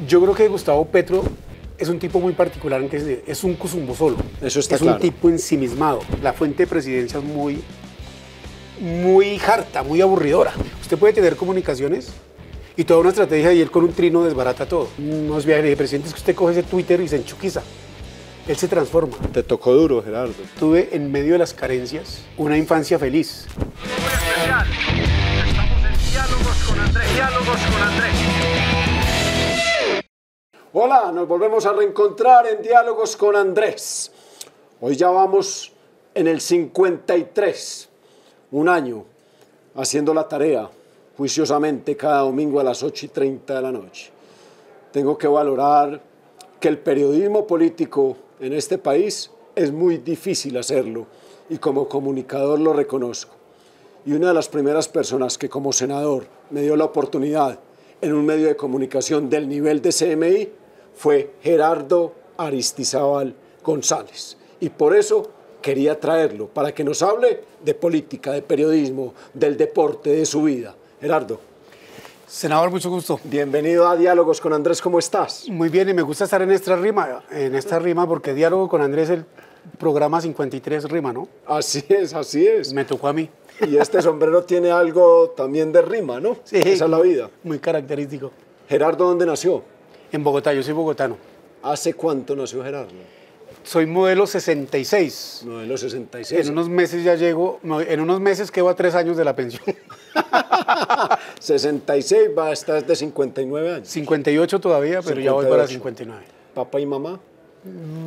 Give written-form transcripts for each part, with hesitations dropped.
Yo creo que Gustavo Petro es un tipo muy particular, en que es un cusumbo solo. Eso está es claro. Un tipo ensimismado. La fuente de presidencia es muy harta, muy aburridora. Usted puede tener comunicaciones y toda una estrategia y él con un trino desbarata todo. Unos viajes de presidente es que usted coge ese Twitter y se enchuquiza. Él se transforma. Te tocó duro, Gerardo. Tuve en medio de las carencias una infancia feliz. Especial. Estamos en Diálogos con Andrés. Diálogos con Andrés. Hola, nos volvemos a reencontrar en Diálogos con Andrés. Hoy ya vamos en el 53, un año, haciendo la tarea juiciosamente cada domingo a las 8:30 de la noche. Tengo que valorar que el periodismo político en este país es muy difícil hacerlo y como comunicador lo reconozco. Y una de las primeras personas que como senador me dio la oportunidad en un medio de comunicación del nivel de CMI fue Gerardo Aristizábal González. Y por eso quería traerlo, para que nos hable de política, de periodismo, del deporte, de su vida. Gerardo. Senador, mucho gusto. Bienvenido a Diálogos con Andrés, ¿cómo estás? Muy bien, y me gusta estar en esta rima porque Diálogo con Andrés, el programa 53 rima, ¿no? Así es, así es. Me tocó a mí. Y este sombrero tiene algo también de rima, ¿no? Sí. Esa es la vida. Muy característico. Gerardo, ¿dónde nació? En Bogotá, yo soy bogotano. ¿Hace cuánto nació Gerardo? Soy modelo 66. Modelo 66. En unos meses ya llego, en unos meses quedo a 3 años de la pensión. 66, va a estar de 59 años. 58 todavía, pero 58. ya voy para 59. ¿Papá y mamá?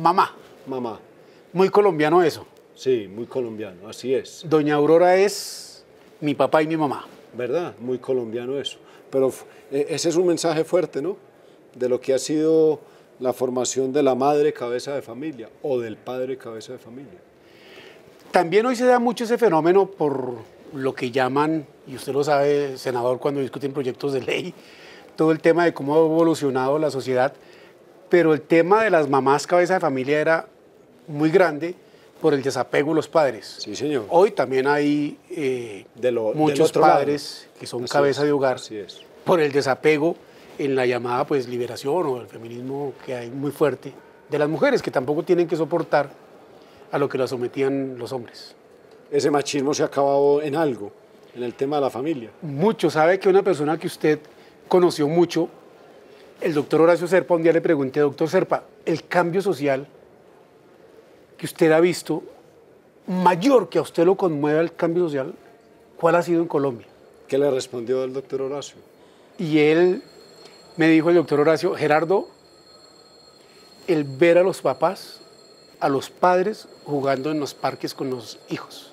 Mamá. Mamá. Muy colombiano eso. Sí, muy colombiano, así es. Doña Aurora es mi papá y mi mamá. ¿Verdad? Muy colombiano eso. Pero ese es un mensaje fuerte, ¿no? De lo que ha sido la formación de la madre cabeza de familia o del padre cabeza de familia. También hoy se da mucho ese fenómeno por lo que llaman, y usted lo sabe, senador, cuando discuten proyectos de ley, todo el tema de cómo ha evolucionado la sociedad, pero el tema de las mamás cabeza de familia era muy grande por el desapego de los padres. Sí, señor. Hoy también hay muchos padres que son cabeza de hogar por el desapego en la llamada pues liberación o el feminismo que hay muy fuerte de las mujeres, que tampoco tienen que soportar a lo que las sometían los hombres. Ese machismo se ha acabado en algo, en el tema de la familia. Mucho. Sabe que una persona que usted conoció mucho, el doctor Horacio Serpa, un día le pregunté, doctor Serpa, el cambio social que usted ha visto, mayor que a usted lo conmueva el cambio social, ¿cuál ha sido en Colombia? ¿Qué le respondió el doctor Horacio? Y él me dijo, el doctor Horacio, Gerardo, el ver a los papás, a los padres jugando en los parques con los hijos.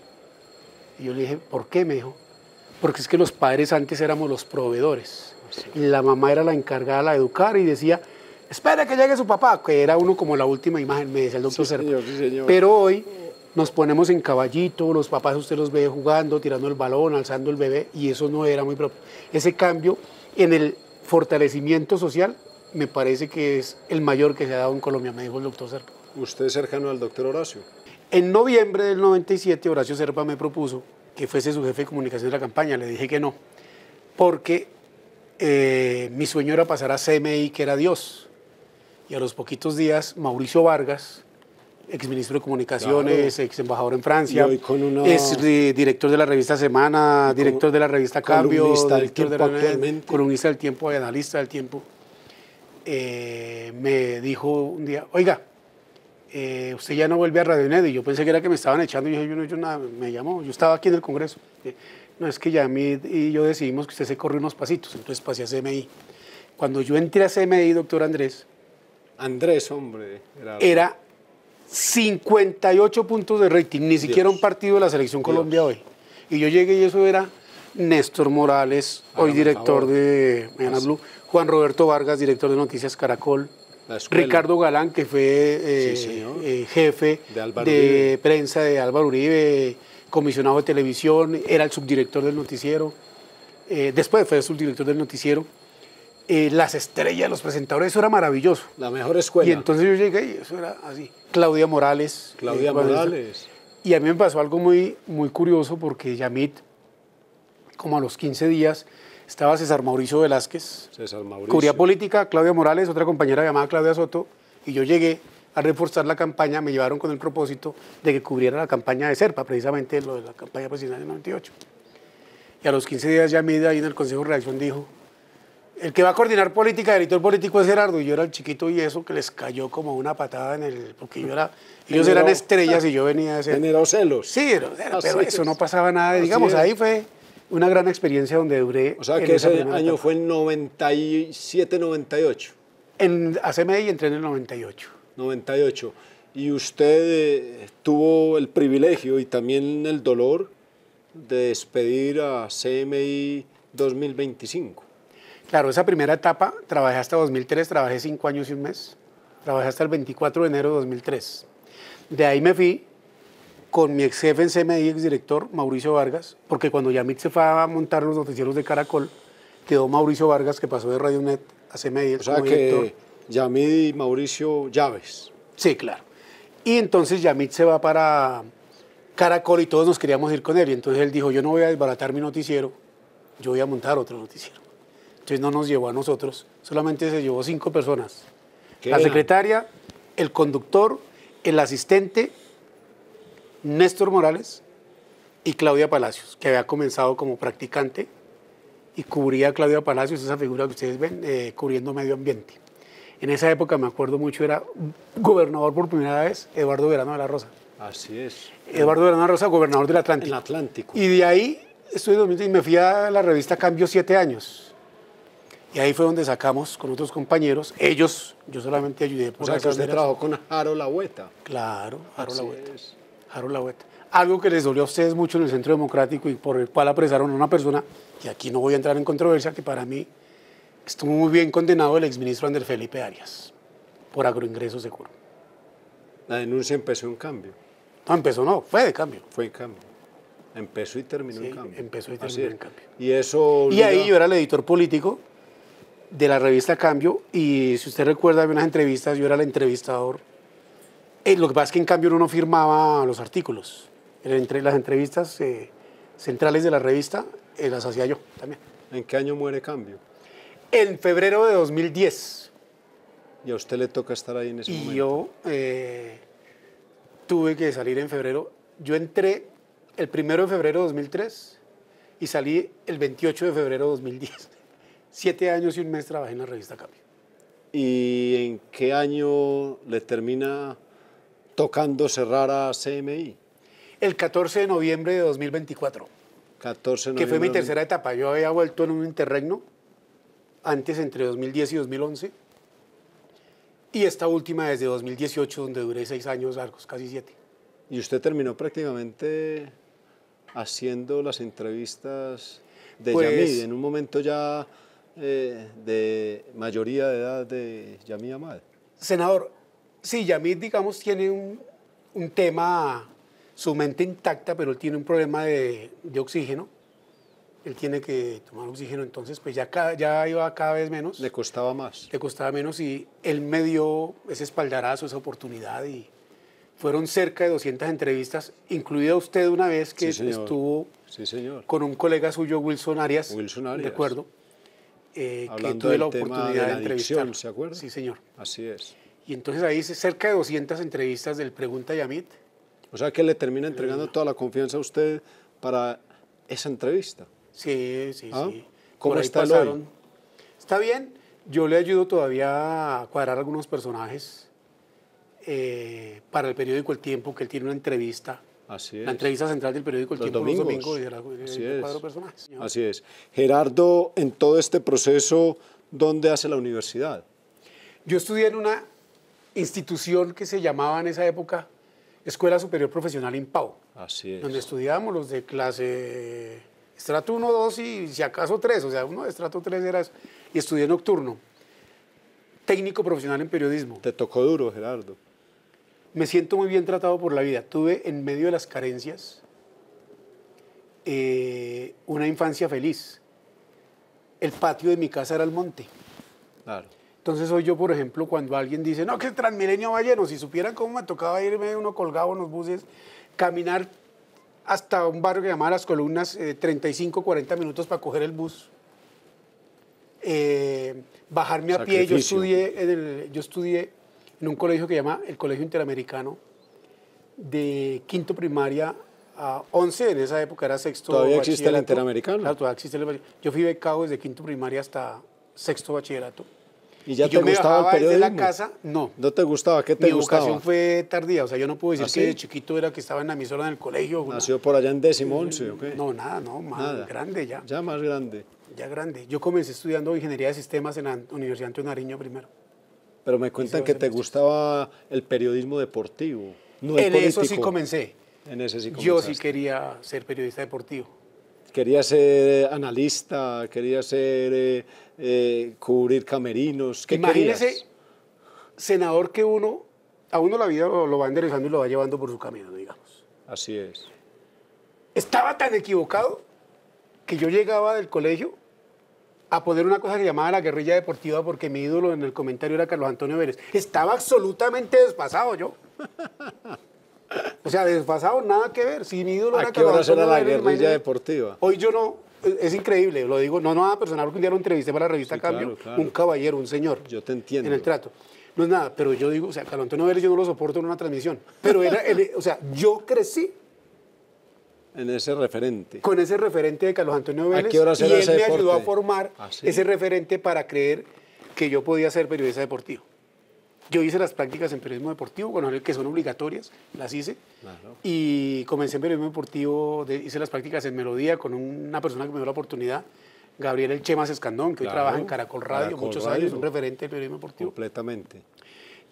Y yo le dije, ¿por qué? Me dijo, porque es que los padres antes éramos los proveedores. Sí. La mamá era la encargada de educar y decía, espera que llegue su papá, que era uno como la última imagen, me decía el doctor Serpa. Sí, señor. Pero hoy nos ponemos en caballito, los papás usted los ve jugando, tirando el balón, alzando el bebé, y eso no era muy propio. Ese cambio en el fortalecimiento social me parece que es el mayor que se ha dado en Colombia, me dijo el doctor Serpa. ¿Usted es cercano al doctor Horacio? En noviembre del 97, Horacio Serpa me propuso que fuese su jefe de comunicación de la campaña. Le dije que no, porque mi sueño era pasar a CMI, que era Dios. Y a los poquitos días, Mauricio Vargas, exministro de Comunicaciones, ex embajador en Francia, es director de la revista Semana, director de la revista Cambio, columnista del Tiempo y analista del Tiempo, me dijo un día, oiga, usted ya no vuelve a Radionet, y yo pensé que era que me estaban echando, y yo dije, yo no he hecho nada, me llamó, yo estaba aquí en el Congreso, no, es que Yamid y yo decidimos que usted se corrió unos pasitos, entonces pasé a CMI. Cuando yo entré a CMI, doctor Andrés, hombre, era 58 puntos de rating, ni siquiera un partido de la Selección Colombia hoy, y yo llegué y eso era Néstor Morales, hoy director de Mañana Blue, Juan Roberto Vargas, director de Noticias Caracol, Ricardo Galán, que fue jefe de prensa de Álvaro Uribe, comisionado de televisión, era el subdirector del noticiero, después fue el subdirector del noticiero, las estrellas, los presentadores, eso era maravilloso. La mejor escuela. Y entonces yo llegué y eso era así. Claudia Morales. Y a mí me pasó algo muy, muy curioso porque Yamit, como a los 15 días, estaba César Mauricio Velázquez, César Mauricio. cubría política, Claudia Morales, otra compañera llamada Claudia Soto, y yo llegué a reforzar la campaña, me llevaron con el propósito de que cubriera la campaña de Serpa, precisamente lo de la campaña presidencial del 98. Y a los 15 días ya Yamid ahí en el Consejo de Redacción dijo, el que va a coordinar política, editor político es Gerardo, y yo era el chiquito y eso que les cayó como una patada en el... porque ellos eran estrellas y yo venía de ser... Generó celos. Sí, pero eso no pasaba nada, digamos, ahí fue una gran experiencia donde duré... O sea que ese año fue en 97, 98. A CMI entré en el 98. 98. Y usted tuvo el privilegio y también el dolor de despedir a CMI 2025. Claro, esa primera etapa trabajé hasta 2003, trabajé 5 años y un mes. Trabajé hasta el 24 de enero de 2003. De ahí me fui con mi ex jefe en CMI, exdirector, Mauricio Vargas, porque cuando Yamid se fue a montar los noticieros de Caracol, quedó Mauricio Vargas, que pasó de Radionet a CMI. O sea que Yamid y Mauricio Llaves. Sí, claro. Y entonces Yamid se va para Caracol y todos nos queríamos ir con él. Y entonces él dijo, yo no voy a desbaratar mi noticiero, yo voy a montar otro noticiero. Entonces no nos llevó a nosotros, solamente se llevó 5 personas. La secretaria, el conductor, el asistente, Néstor Morales y Claudia Palacios, que había comenzado como practicante y cubría a Claudia Palacios, esa figura que ustedes ven, cubriendo medio ambiente. En esa época, me acuerdo mucho, era gobernador por primera vez, Eduardo Verano de la Rosa. Así es. Eduardo Verano de la Rosa, gobernador del Atlántico. El Atlántico. Y de ahí, estuve en 2000 y me fui a la revista Cambio 7 años. Y ahí fue donde sacamos con otros compañeros. Ellos, yo solamente ayudé por... O sea, que usted trabajó con Jaro Lagüeta. Claro, Jaro Lagüeta. Jaro Lagüeta. Algo que les dolió a ustedes mucho en el Centro Democrático y por el cual apresaron a una persona, y aquí no voy a entrar en controversia, que para mí estuvo muy bien condenado el exministro Ander Felipe Arias, por agroingreso seguro. La denuncia empezó en cambio. No, empezó no, fue de cambio. Fue en cambio. Empezó y terminó Sí, en cambio. empezó y terminó en cambio. Y eso... Y ahí yo era el editor político de la revista Cambio, y si usted recuerda, había unas entrevistas, yo era el entrevistador. Lo que pasa es que en Cambio uno no firmaba los artículos. Las entrevistas centrales de la revista las hacía yo también. ¿En qué año muere Cambio? En febrero de 2010. Y a usted le toca estar ahí en ese momento. Y yo tuve que salir en febrero. Yo entré el 1 de febrero de 2003 y salí el 28 de febrero de 2010. 7 años y un mes trabajé en la revista Cambio. ¿Y en qué año le termina tocando cerrar a CMI? El 14 de noviembre de 2024. 14 de que fue mi noviembre. tercera etapa. Yo había vuelto en un interregno, antes entre 2010 y 2011, y esta última desde 2018, donde duré 6 años largos, casi 7. ¿Y usted terminó prácticamente haciendo las entrevistas de Pues, Yamid, en un momento ya de mayoría de edad de Yamid Amad? Senador, sí, Yamid, digamos, tiene un tema, su mente intacta, pero él tiene un problema de oxígeno. Él tiene que tomar oxígeno, entonces pues ya iba cada vez menos. Le costaba más. Le costaba menos y él me dio ese espaldarazo, esa oportunidad, y fueron cerca de 200 entrevistas, incluida usted una vez que estuvo con un colega suyo, Wilson Arias. Wilson Arias. Recuerdo. Hablando que tuve la del tema oportunidad de la de entrevistar. adicción, ¿se acuerda? Sí, señor. Así es. Y entonces ahí hice cerca de 200 entrevistas del Pregunta Yamid. O sea que le termina entregando toda la confianza a usted para esa entrevista. Sí, sí, ¿Ah? sí. ¿Cómo Por ahí está pasaron. hoy? Está bien. Yo le ayudo todavía a cuadrar algunos personajes para el periódico El Tiempo, que él tiene una entrevista. Así es. La entrevista central del periódico El Los Tiempo domingos. los domingos y de cuadro personajes. Señor. Así es. Gerardo, en todo este proceso, ¿dónde hace la universidad? Yo estudié en una institución que se llamaba en esa época Escuela Superior Profesional IMPAO. Así es. Donde estudiábamos los de clase estrato 1, 2 y si acaso 3, o sea, uno de estrato 3 era eso, y estudié nocturno, técnico profesional en periodismo. Te tocó duro, Gerardo. Me siento muy bien tratado por la vida. Tuve en medio de las carencias una infancia feliz. El patio de mi casa era el monte. Claro. Entonces hoy yo, por ejemplo, cuando alguien dice, no, que el Transmilenio va lleno, si supieran cómo me tocaba irme uno colgado en los buses, caminar hasta un barrio que llamaba Las Columnas, 35, 40 minutos para coger el bus, bajarme a pie. Yo estudié en un colegio que se llama el Colegio Interamericano, de quinto primaria a 11, en esa época era sexto. ¿Todavía existe el Interamericano? Claro, todavía existe yo fui becado desde quinto primaria hasta sexto bachillerato. ¿Y ya te gustaba el periodismo? Desde la casa, no. ¿No te gustaba? ¿Qué te gustaba? Mi educación fue tardía, o sea, yo no puedo decir ¿Ah, sí? que de chiquito era que estaba en la emisora en el colegio. ¿Nació por allá en 10º, 11, o qué? No, nada, más grande ya. Ya más grande. Ya grande. Yo comencé estudiando ingeniería de sistemas en la Universidad Antonio Nariño primero. Pero me cuentan que te gustaba el periodismo deportivo, no el en político. eso sí comencé. En ese sí comenzaste. Yo sí quería ser periodista deportivo. Quería ser analista, quería ser cubrir camerinos. ¿Qué Imagínese, querías? senador, que a uno la vida lo va enderezando y lo va llevando por su camino, digamos. Así es. Estaba tan equivocado que yo llegaba del colegio a poner una cosa que llamaba la guerrilla deportiva, porque mi ídolo en el comentario era Carlos Antonio Vélez. Estaba absolutamente desfasado yo. O sea, desfasado, nada que ver. Si mi ídolo era Carlos Antonio ¿A qué hora era la Vélez, guerrilla deportiva? Hoy yo no, es increíble, lo digo, no nada personal, porque un día lo entrevisté para la revista Sí, Cambio, claro. un caballero, un señor. Yo te entiendo. En el trato. No es nada, pero yo digo, o sea, Carlos Antonio Vélez yo no lo soporto en una transmisión. Pero o sea, yo crecí En ese referente. con ese referente de Carlos Antonio Vélez. ¿A qué hora y era él ese me deporte? ayudó a formar ¿Sí? ese referente para creer que yo podía ser periodista deportivo. Yo hice las prácticas en periodismo deportivo, bueno, que son obligatorias, las hice. Claro. Y comencé en periodismo deportivo, hice las prácticas en Melodía con una persona que me dio la oportunidad, Gabriel El Chemas Escandón, que hoy trabaja en Caracol Radio, Caracol muchos Radio. años, un referente del periodismo deportivo. Completamente.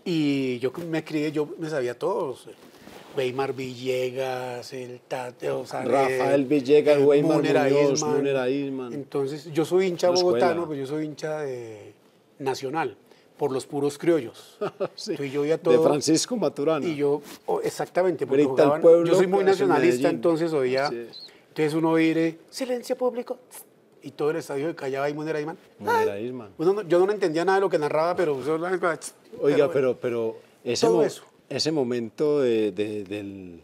Y yo me crié, yo me sabía todos. Weimar Villegas, el Tateo, Rafael Villegas, Weimar Muñoz, Munera Aisman. Entonces, yo soy hincha La escuela. bogotano, pero yo soy hincha de Nacional, por los puros criollos. Sí. Entonces, yo oía todo. De Francisco Maturana. Y yo, exactamente, porque Grita el pueblo, yo soy muy que hace nacionalista, Medellín. entonces oía. Así es. Entonces uno oye, silencio público, y todo el estadio se callaba y Munera Aisman. Munera Aisman. Yo no entendía nada de lo que narraba, pero... Oiga, pero todo eso. ese momento del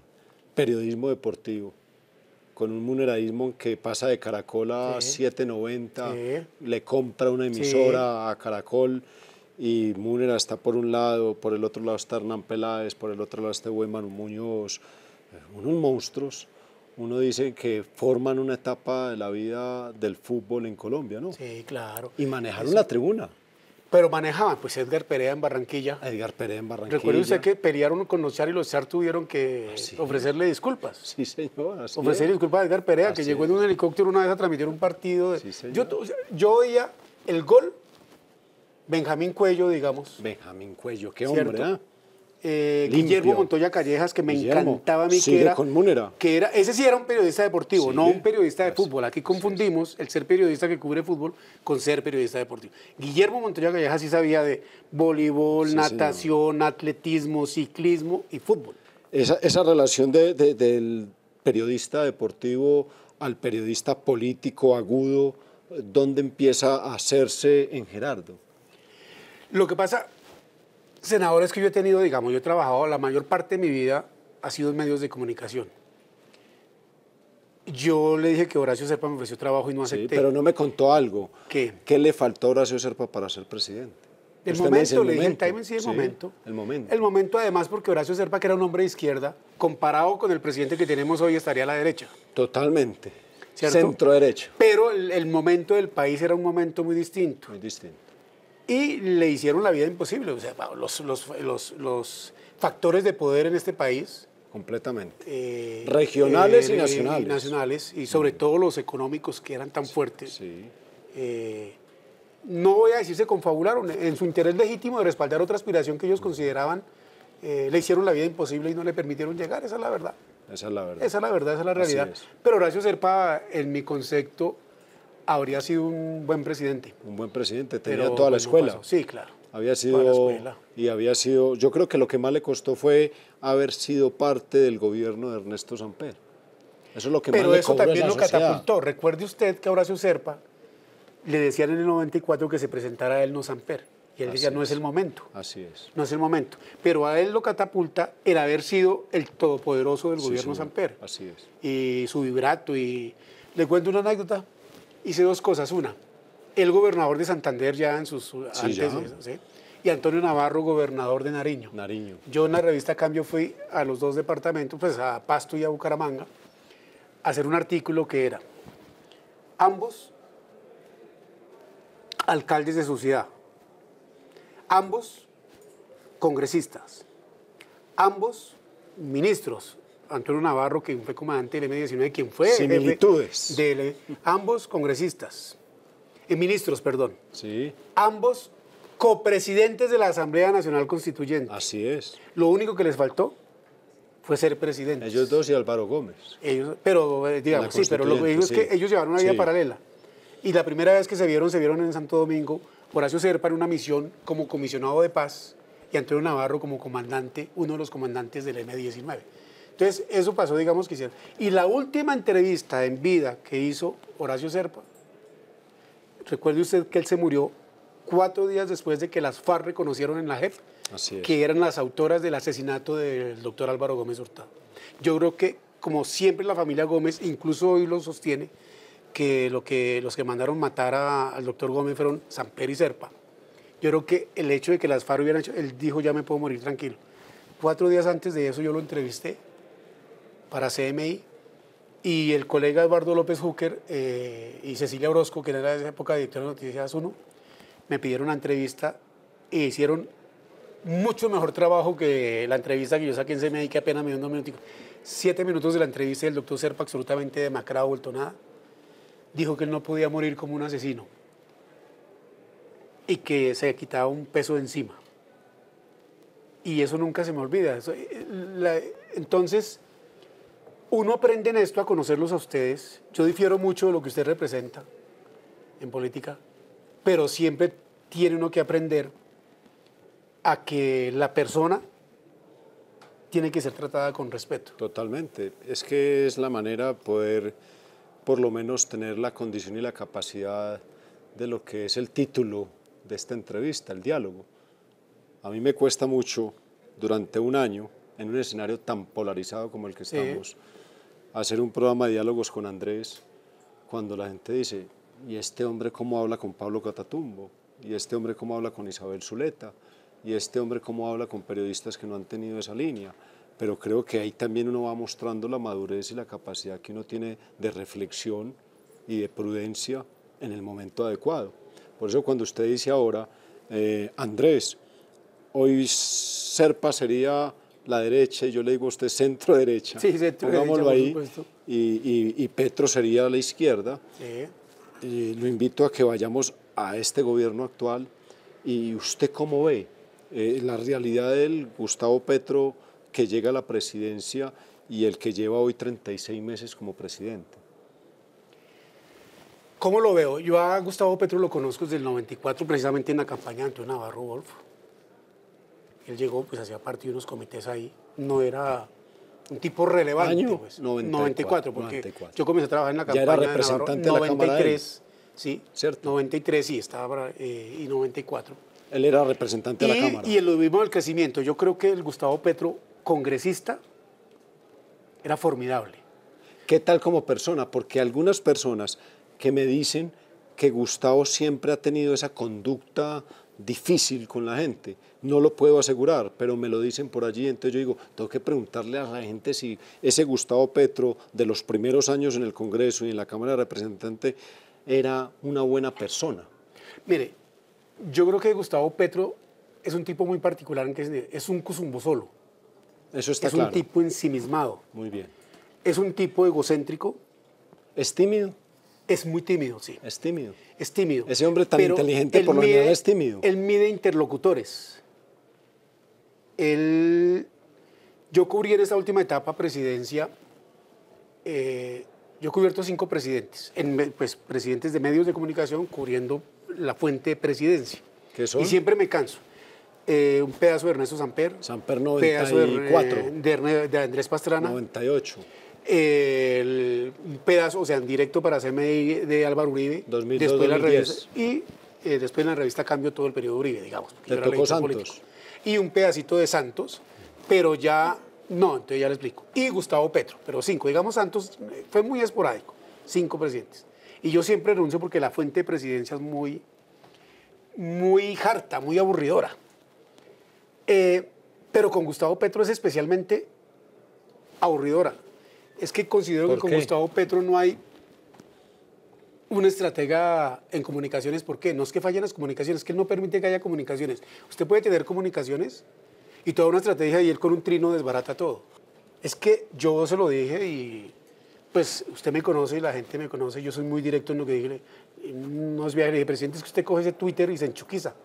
periodismo deportivo, con un muneraísmo que pasa de Caracol a 790, le compra una emisora a Caracol y Munera está por un lado, por el otro lado está Hernán Peláez, por el otro lado está Weimar Muñoz, unos monstruos. Uno dice que forman una etapa de la vida del fútbol en Colombia, ¿no? Sí, claro. Y manejaron la tribuna. Pero manejaban, pues Edgar Perea en Barranquilla. Edgar Perea en Barranquilla. Recuerde usted que pelearon con los Char y los Char tuvieron que ofrecerle disculpas. Sí, señor. Ofrecerle disculpas a Edgar Perea, que llegó en un helicóptero una vez a transmitir un partido. Sí, señor. Yo veía el gol, Benjamín Cuello, digamos. Benjamín Cuello, qué ¿cierto? hombre, ¿eh? Guillermo Montoya Callejas, que me encantaba a mí, sigue con Munera. Ese sí era un periodista deportivo, Sigue. no un periodista de fútbol. Aquí confundimos el ser periodista que cubre fútbol con ser periodista deportivo. Guillermo Montoya Callejas sí sabía de voleibol, natación, atletismo, ciclismo y fútbol. Esa relación del periodista deportivo al periodista político agudo, ¿dónde empieza a hacerse en Gerardo? Lo que pasa, senadores que yo he tenido, digamos, yo he trabajado, la mayor parte de mi vida ha sido en medios de comunicación. Yo le dije que Horacio Serpa me ofreció trabajo y no acepté. Sí, pero no me contó algo. ¿Qué? ¿Qué le faltó a Horacio Serpa para ser presidente? El Usted me dice momento, le dije el timing, sí, el momento. El momento. El momento, además, porque Horacio Serpa, que era un hombre de izquierda, comparado con el presidente que tenemos hoy, estaría a la derecha. Totalmente. ¿Cierto? Centro derecho. Pero el momento del país era un momento muy distinto. Muy distinto. Y le hicieron la vida imposible. O sea, los factores de poder en este país. Completamente. Regionales y nacionales. Y nacionales, y sobre todo los económicos que eran tan fuertes. Sí. No voy a decir se confabularon. En su interés legítimo de respaldar otra aspiración que ellos consideraban, le hicieron la vida imposible y no le permitieron llegar. Esa es la verdad. Esa es la verdad. Esa es la verdad, esa es la realidad. Es. Pero Horacio Serpa, en mi concepto, habría sido un buen presidente. Un buen presidente, tenía Pero, toda la pues, no escuela. pasó. Sí, claro. Había Toda la sido, escuela. y había sido, yo creo que lo que más le costó fue haber sido parte del gobierno de Ernesto Samper. Eso es lo que Pero más le eso cobró también a la lo sociedad. catapultó. Recuerde usted que a Horacio Serpa le decían en el 94 que se presentara a él, no Samper. Y él decía, no es el momento. Así es. No es el momento. Pero a él lo catapulta el haber sido el todopoderoso del Sí, gobierno señor. Samper. Así es. Y su vibrato. Y le cuento una anécdota. Hice dos cosas. Una, el gobernador de Santander ya en sus Sí, antes ya. de eso, ¿sí? Y Antonio Navarro, gobernador de Nariño. Nariño. Yo en la revista Cambio fui a los dos departamentos, pues a Pasto y a Bucaramanga, a hacer un artículo que era ambos alcaldes de su ciudad, ambos congresistas, ambos ministros. Antonio Navarro, quien fue comandante del M-19, quien fue Similitudes. ambos congresistas, ministros, perdón, Sí, ambos copresidentes de la Asamblea Nacional Constituyente. así es. Lo único que les faltó fue ser presidentes. Ellos dos y Álvaro Gómez. Pero digamos, sí, pero lo que digo es que ellos llevaron una vida Sí. paralela. Y la primera vez que se vieron en Santo Domingo, Horacio Serpa en una misión como comisionado de paz y Antonio Navarro como comandante, uno de los comandantes del M-19. Entonces, eso pasó, digamos que hicieron. Y la última entrevista en vida que hizo Horacio Serpa, recuerde usted que él se murió 4 días después de que las FARC reconocieron en la JEP Así es. que eran las autoras del asesinato del doctor Álvaro Gómez Hurtado. Yo creo que, como siempre, la familia Gómez, incluso hoy lo sostiene, que los que mandaron matar al doctor Gómez fueron Samper y Serpa. Yo creo que el hecho de que las FARC hubieran hecho, él dijo, ya me puedo morir tranquilo. 4 días antes de eso yo lo entrevisté para CMI y el colega Eduardo López Júquer y Cecilia Orozco, que era en esa época directora de Noticias 1, me pidieron una entrevista e hicieron mucho mejor trabajo que la entrevista que yo saqué en CMI, que apenas me dio 2 minutos. 7 minutos de la entrevista del doctor Serpa, absolutamente demacrado, vuelto nada. Dijo que él no podía morir como un asesino y que se quitaba un peso de encima. Y eso nunca se me olvida. Entonces, uno aprende en esto a conocerlos a ustedes. Yo difiero mucho de lo que usted representa en política, pero siempre tiene uno que aprender a que la persona tiene que ser tratada con respeto. Totalmente. Es que es la manera de poder, por lo menos, tener la condición y la capacidad de lo que es el título de esta entrevista, el diálogo. A mí me cuesta mucho, durante un año, en un escenario tan polarizado como el que estamos, hacer un programa de diálogos con Andrés, cuando la gente dice, ¿y este hombre cómo habla con Pablo Catatumbo? ¿Y este hombre cómo habla con Isabel Zuleta? ¿Y este hombre cómo habla con periodistas que no han tenido esa línea? Pero creo que ahí también uno va mostrando la madurez y la capacidad que uno tiene de reflexión y de prudencia en el momento adecuado. Por eso cuando usted dice ahora, Andrés, hoy Serpa sería la derecha, y yo le digo a usted centro derecha, Sí, centro pongámoslo derecha, ahí, por supuesto. y Petro sería la izquierda. Sí. Lo invito a que vayamos a este gobierno actual y usted cómo ve la realidad del Gustavo Petro que llega a la presidencia y el que lleva hoy 36 meses como presidente. ¿Cómo lo veo? Yo a Gustavo Petro lo conozco desde el 94, precisamente en la campaña de Antonio Navarro Wolf. Él llegó, pues hacía parte de unos comités ahí. No era un tipo relevante. ¿Año? Pues. 94, porque 94. yo comencé a trabajar en la Ya campaña era representante de de la Navarro, Cámara de él. 93, sí, ¿Cierto? 93 sí, estaba, y 94. Él era representante de la Cámara. Y en lo mismo del crecimiento, yo creo que el Gustavo Petro, congresista, era formidable. ¿Qué tal como persona? Porque algunas personas que me dicen que Gustavo siempre ha tenido esa conducta difícil con la gente, no lo puedo asegurar, pero me lo dicen por allí, entonces yo digo, tengo que preguntarle a la gente si ese Gustavo Petro de los primeros años en el Congreso y en la Cámara de Representantes era una buena persona. Mire, yo creo que Gustavo Petro es un tipo muy particular en que es un cuzumbo solo. Eso está Es claro. un tipo ensimismado. Muy bien. Es un tipo egocéntrico. ¿Es tímido? Es muy tímido, sí. Es tímido. Es tímido. Ese hombre tan Pero inteligente él por lo general es tímido. Él mide interlocutores. Yo cubrí en esta última etapa presidencia, yo he cubierto 5 presidentes, pues, presidentes de medios de comunicación cubriendo la fuente de presidencia. ¿Qué son? Y siempre me canso. Un pedazo de Ernesto Samper. Samper Un pedazo 94. de Andrés Pastrana. 98. Un pedazo, o sea, en directo para CMI de Álvaro Uribe. 2002, después 2010. y después en la revista Cambio todo el periodo Uribe, digamos. Le Yo era tocó lector Santos. político. Y un pedacito de Santos, pero ya, no, entonces ya le explico. Y Gustavo Petro, pero 5, digamos Santos, fue muy esporádico, 5 presidentes. Y yo siempre renuncio porque la fuente de presidencia es muy, muy harta, muy aburridora. Pero con Gustavo Petro es especialmente aburridora. Es que considero que con Gustavo Petro no hay un estratega en comunicaciones. ¿Por qué? No es que fallen las comunicaciones, es que él no permite que haya comunicaciones. Usted puede tener comunicaciones y toda una estrategia y él con un trino desbarata todo. Es que yo se lo dije y pues usted me conoce y la gente me conoce, yo soy muy directo en lo que dije. No es viaje, le dije, presidente, es que usted coge ese Twitter y se enchuquiza.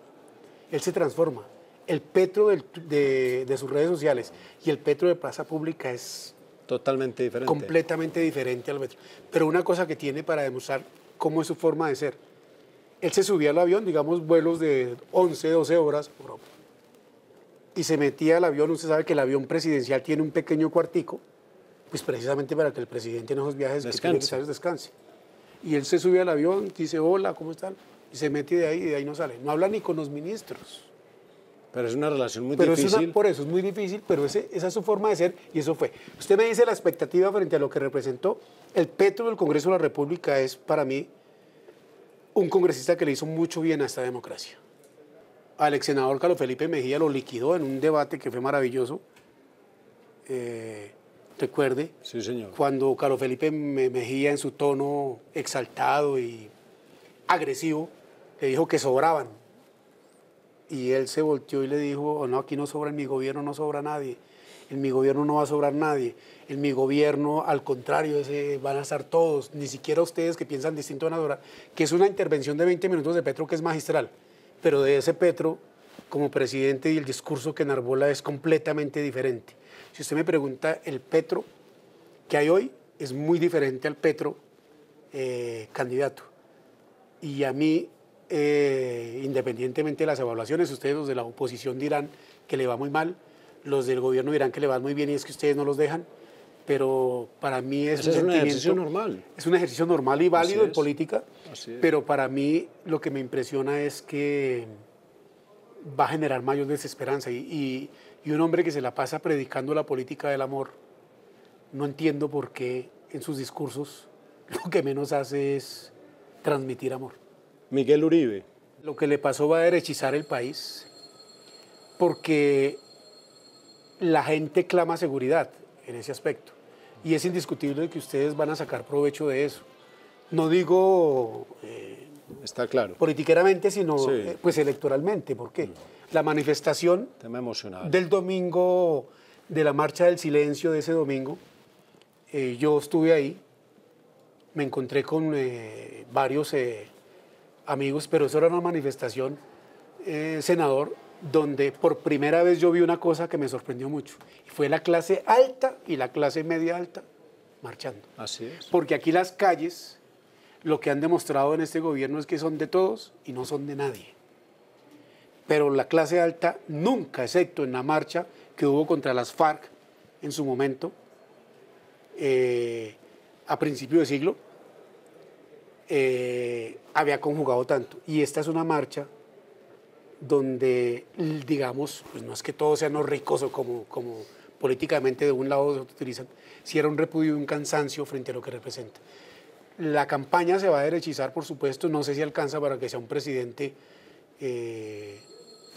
Él se transforma. El Petro de sus redes sociales y el Petro de plaza pública es totalmente diferente. Completamente diferente al Petro. Pero una cosa que tiene para demostrar cómo es su forma de ser. Él se subía al avión, digamos, vuelos de 11, 12 horas, y se metía al avión. Usted sabe que el avión presidencial tiene un pequeño cuartico, pues precisamente para que el presidente en esos viajes descanse. Y él se sube al avión, dice, hola, ¿cómo están? Y se mete de ahí no sale. No habla ni con los ministros. Pero es una relación muy difícil. Por eso es muy difícil, pero esa es su forma de ser y eso fue. Usted me dice la expectativa frente a lo que representó. El Petro del Congreso de la República es para mí un congresista que le hizo mucho bien a esta democracia. Al ex senador Carlos Felipe Mejía lo liquidó en un debate que fue maravilloso. Recuerde, sí, señor, cuando Carlos Felipe Mejía en su tono exaltado y agresivo le dijo que sobraban. Y él se volteó y le dijo, oh, no, aquí no sobra, en mi gobierno no sobra nadie, en mi gobierno no va a sobrar nadie, en mi gobierno al contrario, van a estar todos, ni siquiera ustedes que piensan distinto van a sobrar, que es una intervención de 20 minutos de Petro que es magistral, pero de ese Petro como presidente y el discurso que enarbola es completamente diferente. Si usted me pregunta, el Petro que hay hoy es muy diferente al Petro candidato. Y a mí, independientemente de las evaluaciones, ustedes los de la oposición dirán que le va muy mal, los del gobierno dirán que le va muy bien y es que ustedes no los dejan, pero para mí es un ejercicio normal. Es un ejercicio normal y válido en política, pero para mí lo que me impresiona es que va a generar mayor desesperanza y un hombre que se la pasa predicando la política del amor, no entiendo por qué en sus discursos lo que menos hace es transmitir amor. Miguel Uribe. Lo que le pasó va a derechizar el país porque la gente clama seguridad en ese aspecto y es indiscutible que ustedes van a sacar provecho de eso. No digo está claro, politiqueramente, sino pues electoralmente. ¿Por qué? La manifestación tema emocional del domingo, de la marcha del silencio de ese domingo, yo estuve ahí, me encontré con varios amigos, pero eso era una manifestación, senador, donde por primera vez yo vi una cosa que me sorprendió mucho, y fue la clase alta y la clase media alta marchando. Así es. Porque aquí las calles, lo que han demostrado en este gobierno es que son de todos y no son de nadie. Pero la clase alta nunca, excepto en la marcha que hubo contra las FARC en su momento, a principio de siglo, había conjugado tanto. Y esta es una marcha donde, digamos, pues no es que todos sean los ricos o como políticamente de un lado se utilizan, si era un repudio y un cansancio frente a lo que representa. La campaña se va a derechizar, por supuesto, no sé si alcanza para que sea un presidente,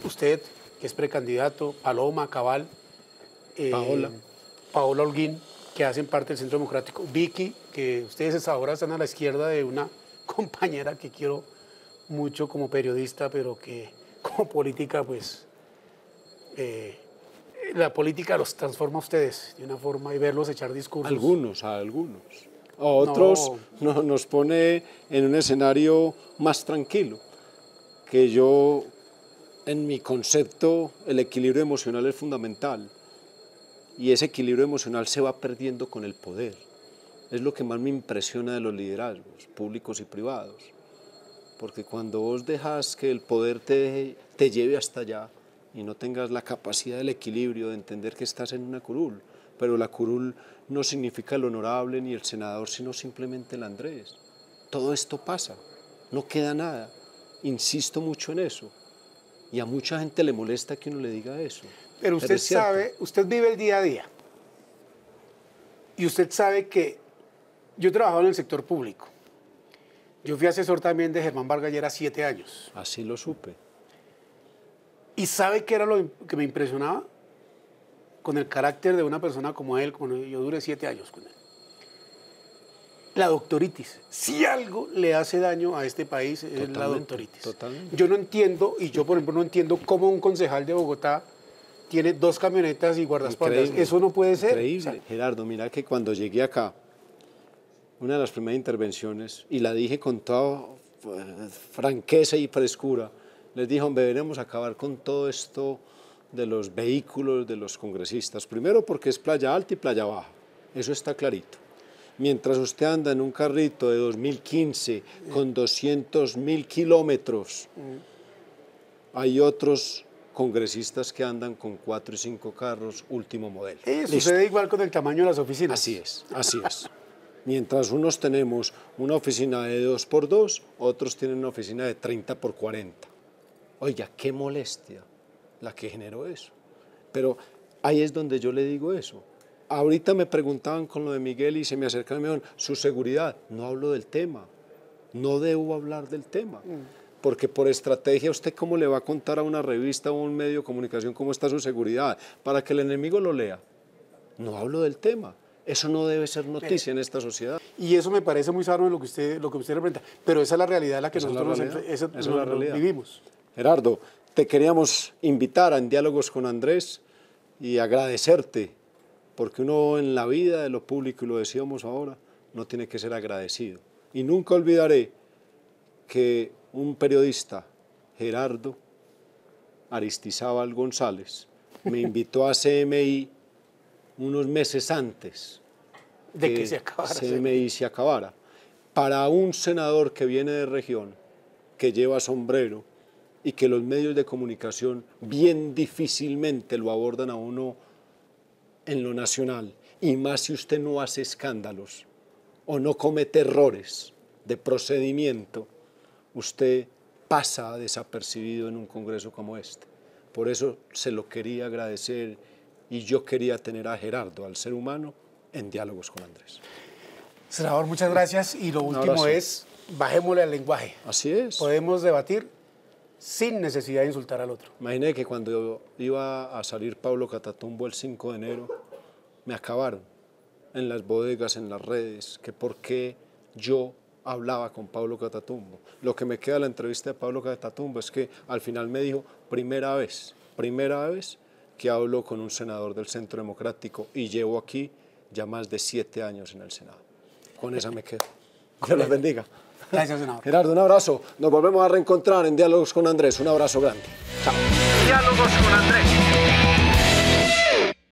usted, que es precandidato, Paloma, Cabal, Paola Holguín, que hacen parte del Centro Democrático, Vicky, que ustedes ahora están a la izquierda de una compañera que quiero mucho como periodista, pero que como política, pues, la política los transforma a ustedes de una forma y verlos echar discursos. A otros nos pone en un escenario más tranquilo, que yo, en mi concepto, el equilibrio emocional es fundamental y ese equilibrio emocional se va perdiendo con el poder. Es lo que más me impresiona de los liderazgos públicos y privados, porque cuando vos dejas que el poder te lleve hasta allá y no tengas la capacidad del equilibrio de entender que estás en una curul, pero la curul no significa el honorable ni el senador, sino simplemente el Andrés. Todo esto pasa, no queda nada. Insisto mucho en eso. Y a mucha gente le molesta que uno le diga eso. Pero usted sabe, usted vive el día a día. Y usted sabe que yo he trabajado en el sector público. Yo fui asesor también de Germán Vargas y era 7 años. Así lo supe. ¿Y sabe qué era lo que me impresionaba? Con el carácter de una persona como él, yo duré 7 años con él. La doctoritis. Si algo le hace daño a este país es la doctoritis. Totalmente. Yo no entiendo, y yo por ejemplo no entiendo cómo un concejal de Bogotá tiene 2 camionetas y guardaespaldas. Eso no puede ser. Increíble. O sea, Gerardo, mira que cuando llegué acá, una de las primeras intervenciones, y la dije con toda franqueza y frescura, les dije, hombre, deberemos acabar con todo esto de los vehículos de los congresistas. Primero porque es playa alta y playa baja, eso está clarito. Mientras usted anda en un carrito de 2015 con 200.000 kilómetros, hay otros congresistas que andan con 4 y 5 carros último modelo. Sucede igual con el tamaño de las oficinas. Así es, así es. Mientras unos tenemos una oficina de 2x2, otros tienen una oficina de 30x40. Oiga, qué molestia la que generó eso. Pero ahí es donde yo le digo eso. Ahorita me preguntaban con lo de Miguel y se me acercan y me dijeron, su seguridad. No hablo del tema, no debo hablar del tema. Porque por estrategia, ¿usted cómo le va a contar a una revista o un medio de comunicación cómo está su seguridad? Para que el enemigo lo lea. No hablo del tema. Eso no debe ser noticia en esta sociedad. Y eso me parece muy sano lo que usted representa. Pero esa es la realidad en la que nosotros vivimos. Gerardo, te queríamos invitar a En Diálogos con Andrés y agradecerte, porque uno en la vida de lo público, y lo decíamos ahora, no tiene que ser agradecido. Y nunca olvidaré que un periodista, Gerardo Aristizábal González, me invitó a CMI unos meses antes de que se acabara. CMI se acabara. Para un senador que viene de región, que lleva sombrero, y que los medios de comunicación bien difícilmente lo abordan a uno en lo nacional, y más si usted no hace escándalos o no comete errores de procedimiento, usted pasa desapercibido en un congreso como este. Por eso se lo quería agradecer, y yo quería tener a Gerardo, al ser humano, en Diálogos con Andrés. Senador, muchas gracias, y lo último es, bajémosle al lenguaje. Así es. Podemos debatir sin necesidad de insultar al otro. Imaginé que cuando iba a salir Pablo Catatumbo el 5 de enero, me acabaron en las bodegas, en las redes, que por qué yo hablaba con Pablo Catatumbo. Lo que me queda de la entrevista de Pablo Catatumbo es que al final me dijo, primera vez que hablo con un senador del Centro Democrático, y llevo aquí ya más de 7 años en el Senado. Con esa me quedo. Dios los bendiga. Gracias, senador. Gerardo, un abrazo. Nos volvemos a reencontrar en Diálogos con Andrés. Un abrazo grande. Chao. Diálogos con Andrés.